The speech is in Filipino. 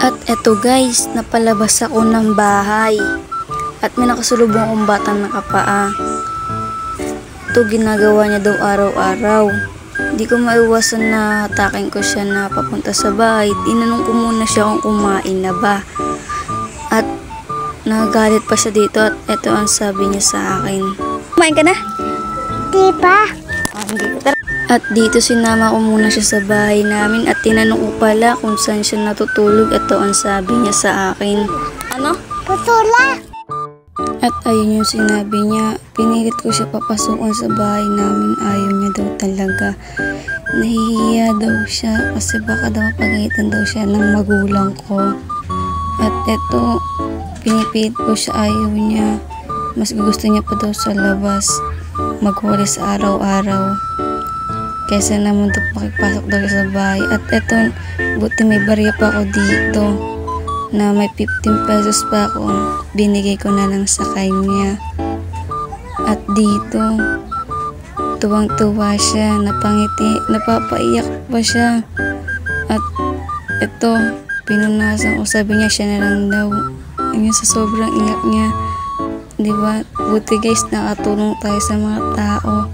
At eto guys, napalabas ako ng bahay. At may nakasulubong akong batang nakapaa. Ito ginagawa niya daw araw-araw. Hindi ko maiwasan na hatakin ko siya na papunta sa bahay. Tinanong ko muna siya kung kumain na ba. At nagalit pa siya dito at eto ang sabi niya sa akin. Kumain ka na? Di ba? At dito sinama ko muna siya sa bahay namin at tinanong ko pala kung saan siya natutulog. Ito ang sabi niya sa akin. Ano? Pusula! At ayun yung sinabi niya. Pinilit ko siya papasukan sa bahay namin. Ayaw niya daw talaga. Nahihiya daw siya kasi baka daw mapagalitan daw siya ng magulang ko. At eto, pinipilit ko siya, ayaw niya. Mas gusto niya pa daw sa labas maghulis araw-araw. Kesa naman daw pakipasok daw sa bahay. At eto, buti may barya pa ako dito na may 15 pesos pa ako. Binigay ko na lang sa kanya. At dito, tuwang-tuwa siya, napangiti, napapaiyak pa siya. At eto, pinunasan ko, sabi niya siya na lang daw. Ayun, sa sobrang iyak niya. Diba? Buti guys, nakatulong tayo sa mga tao.